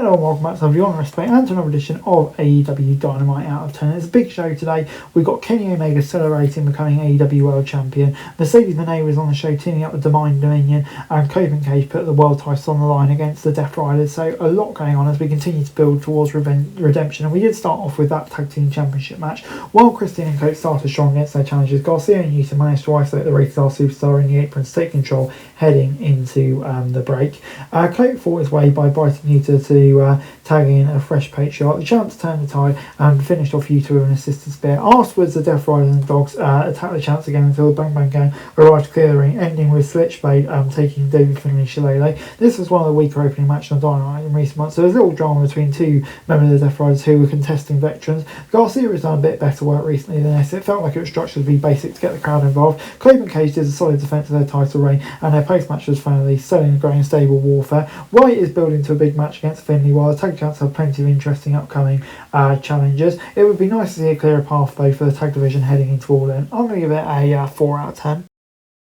Hello and welcome back to the Honor Respect and to another edition of AEW Dynamite Out of 10. It's a big show today. We've got Kenny Omega celebrating becoming AEW World Champion. Mercedes Moné was on the show teaming up with Divine Dominion, and Copen Cage put the world titles on the line against the Death Riders. So a lot going on as we continue to build towards redemption. And we did start off with that Tag Team Championship match. While Christian and Cope started strong against their challengers, Garcia and Yuta managed to isolate the Rated R Superstar in the apron to take control heading into the break. Cope fought his way by biting Yuta to tag in a fresh patriarch. The champs turned the tide and finished off Yuta with an assisted spear. Afterwards, the Death Riders and the Dogs attacked the champs again until the Bang Bang Gang arrived to clear the ring, ending with Switchblade taking David Finlay Shillelagh. This was one of the weaker opening matches on Dynamite in recent months. There was little drama between two members of the Death Riders who were contesting veterans. Garcia has done a bit better work recently than this. It felt like it was structured to be basic to get the crowd involved. Copen Cage did a solid defence of their title reign, and their post-match was finally selling the growing stable warfare. White is building to a big match against Finlay, while the tag champs have plenty of interesting upcoming challenges. It would be nice to see a clearer path though for the tag division heading into All In. I'm going to give it a 4 out of 10.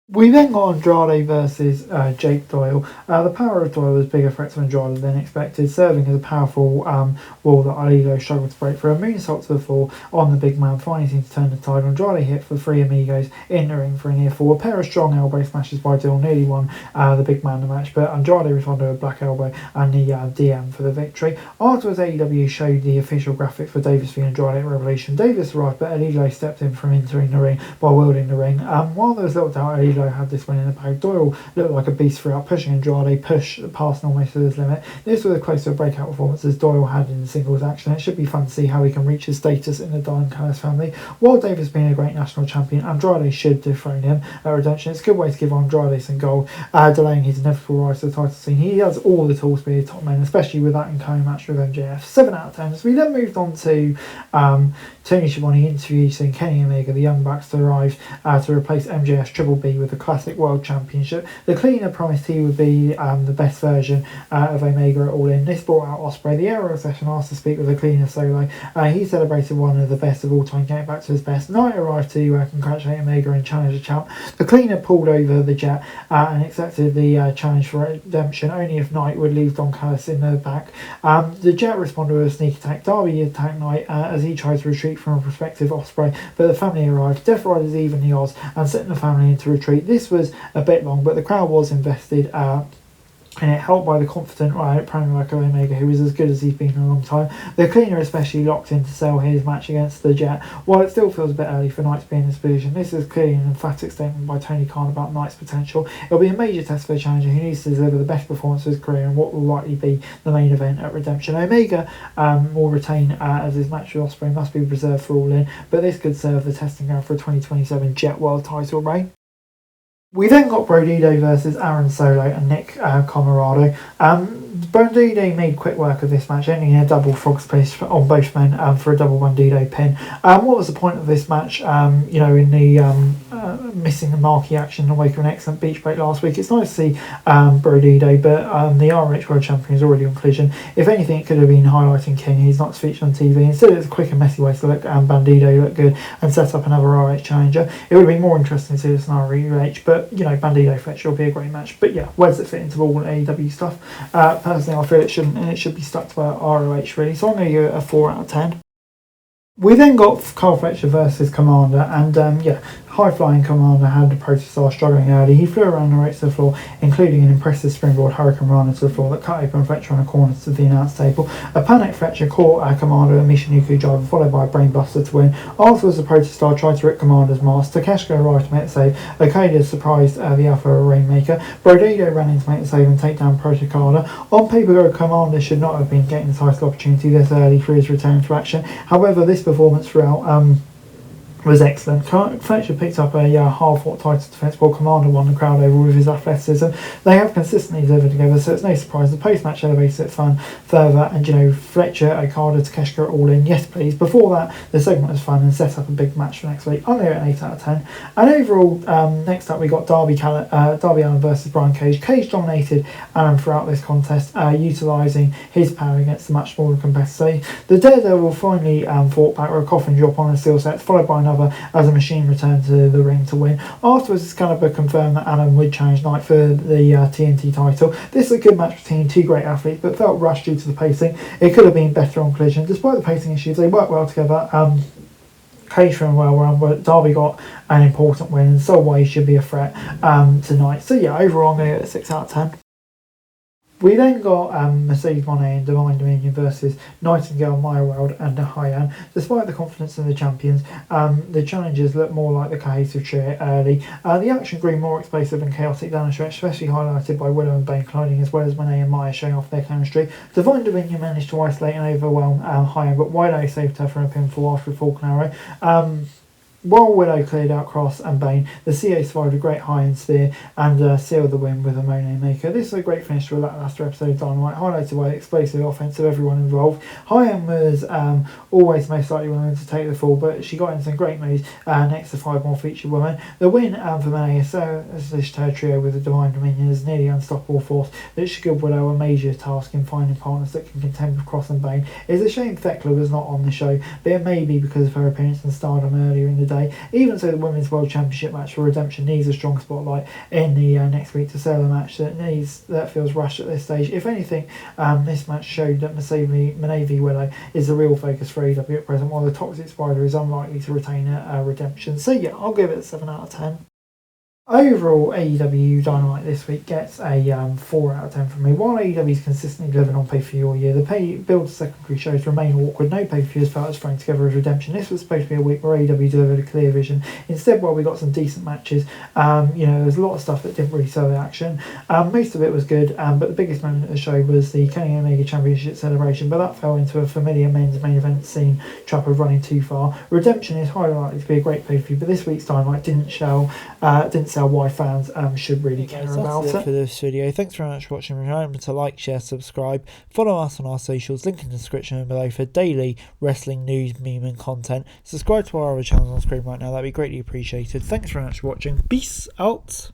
We then got Andrade versus Jake Doyle. The power of Doyle was a bigger threat to Andrade than expected, serving as a powerful wall that Alilo struggled to break through. A moonsault to the floor on the big man finally seemed to turn the tide. Andrade hit for three amigos in the ring for a near fall. A pair of strong elbow smashes by Doyle nearly won the big man the match, but Andrade responded with a black elbow and the DM for the victory. Afterwards, AEW showed the official graphic for Davis v Andrade at Revolution. Davis arrived, but Alilo stepped in from entering the ring by wielding the ring. While there was little doubt Alilo had this win in the bag, Doyle looked like a beast throughout, pushing Andrade past almost to his limit. This was close to a breakout performance as Doyle had in the singles action. It should be fun to see how he can reach his status in the Don Callis family. While Davis being a great national champion, Andrade should dethrone him at Redemption. It's a good way to give Andrade some gold, delaying his inevitable rise to the title scene. He has all the tools to be a top man, especially with that incoming match with MJF. 7 out of 10. So we then moved on to Tony Schiavone interviewing Kenny Omega, the Young Bucks, to arrive to replace MJF's Triple B with the Classic World Championship. The cleaner promised he would be the best version of Omega at All In. This brought out Ospreay. The Aero session asked to speak with the cleaner solo. He celebrated one of the best of all time, getting back to his best. Knight arrived to congratulate Omega and challenge the champ. The cleaner pulled over the Jet and accepted the challenge for redemption, only if Knight would leave Don Callis in the back. The Jet responded with a sneak attack. Darby attacked Knight as he tried to retreat from a prospective Ospreay, but the family arrived. Death Riders even the odds and sent the family into retreat. This was a bit long, but the crowd was invested and it helped by the confident promo like Omega, who is as good as he's been in a long time. The cleaner especially locked in to sell his match against the Jet. While it still feels a bit early for Knight to be in this position, this is clearly an emphatic statement by Tony Khan about Knight's potential. It'll be a major test for the challenger who needs to deliver the best performance of his career and what will likely be the main event at Redemption. Omega will retain as his match with Ospreay must be reserved for All In, but this could serve the testing ground for a 2027 Jet World title reign. We then got Bandido versus Aaron Solo and Nick Comoroto. Bandido made quick work of this match, ending in a double frog splash on both men for a double Bandido pin. What was the point of this match? In the missing the marquee action in the wake of an excellent beach break last week, it's nice to see Bandido, but the ROH World Champion is already on Collision. If anything, it could have been highlighting King, who's not featured on TV. Instead, it's a quick and messy way to let Bandido look good and set up another ROH challenger. It would have been more interesting to see this in ROH, but Bandido Fletcher will be a great match. But yeah, where does it fit into all AEW stuff? Personally, I feel it shouldn't, and it should be stuck to ROH really. So I'm going to give it a 4 out of 10. We then got Carl Fletcher versus Commander, and high-flying Commander had the Protostar struggling early. He flew around the ropes to the floor, including an impressive springboard Hurricane Rana to the floor that cut open Fletcher on a corner to the announce table. A panicked Fletcher caught Commander a Michinoku driver, followed by a brainbuster to win. Afterwards, the Protostar tried to rip Commander's mask. Takeshita arrived to make the save. Okada surprised the Alpha Rainmaker. Bandido ran in to make the save and take down Protocada. On paper, Commander should not have been getting the title opportunity this early through his return to action. However, this performance throughout was excellent. Fletcher picked up a hard-fought title defence while Commander won the crowd over with his athleticism. They have consistently delivered together, so it's no surprise the post-match elevates it fun further, and Fletcher, Okada, Takeshita All In, yes please. Before that, the segment was fun and set up a big match for next week. I'm going to give it an 8 out of 10. And overall, next up we got Darby Allin versus Brian Cage. Cage dominated Allin throughout this contest, utilising his power against the much smaller competitor. The Daredevil finally fought back with a coffin drop on a steel set, followed by another cover as a Machine returned to the ring to win. Afterwards, Excalibur confirmed that Adam would challenge Knight for the TNT title. This is a good match between two great athletes, but felt rushed due to the pacing. It could have been better on Collision. Despite the pacing issues, they worked well together. Catering well run, but Darby got an important win, and so why he should be a threat tonight. So yeah, overall I'm going to give it a 6 out of 10. We then got Mercedes Moné and Divine Dominion versus Nightingale, Maya World and Hyan. Despite the confidence in the champions, the challenges looked more like the cohesive trio early. The action grew more explosive and chaotic down the stretch, especially highlighted by Willow and Bane colliding, as well as Moné and Maya showing off their chemistry. Divine Dominion managed to isolate and overwhelm Hyan, but Willow saved her from a pinfall after a Falcon Arrow. While Willow cleared out Cross and Bane, the CA survived a great high and spear and sealed the win with a Monet Maker. This is a great finish to a lackluster episode of Dynamite, highlighted by the explosive offense of everyone involved. Hyan was always most likely willing to take the fall, but she got in some great moves next to 5 more featured women. The win for Monet established her trio with the Divine Dominion as nearly unstoppable force that should give Willow a major task in finding partners that can contend with Cross and Bane. It's a shame Thekla was not on the show, but it may be because of her appearance in Stardom earlier in the day. Even so, the Women's World Championship match for Redemption needs a strong spotlight in the next week to sell a match that feels rushed at this stage. If anything, this match showed that Monet v Willow is the real focus for AEW at present, while the Toxic Spider is unlikely to retain a redemption. So yeah, I'll give it a 7 out of 10. Overall, AEW Dynamite this week gets a 4 out of 10 from me. While AEW is consistently delivering on pay-per-view all year, the build to secondary shows remain awkward. No pay-per-view has felt as thrown together as Redemption. This was supposed to be a week where AEW delivered a clear vision. Instead, while we got some decent matches, there's a lot of stuff that didn't really sell the action. Most of it was good, but the biggest moment of the show was the Kenny Omega Championship celebration, but that fell into a familiar men's main event scene trap of running too far. Redemption is highly likely to be a great pay-per-view, but this week's Dynamite didn't sell why fans should really care about it. That's it for this video. Thanks very much for watching. Remember to like, share, subscribe, follow us on our socials, link in the description below for daily wrestling news, meme and content. Subscribe to our other channels on screen right now, that'd be greatly appreciated. Thanks very much for watching. Peace out.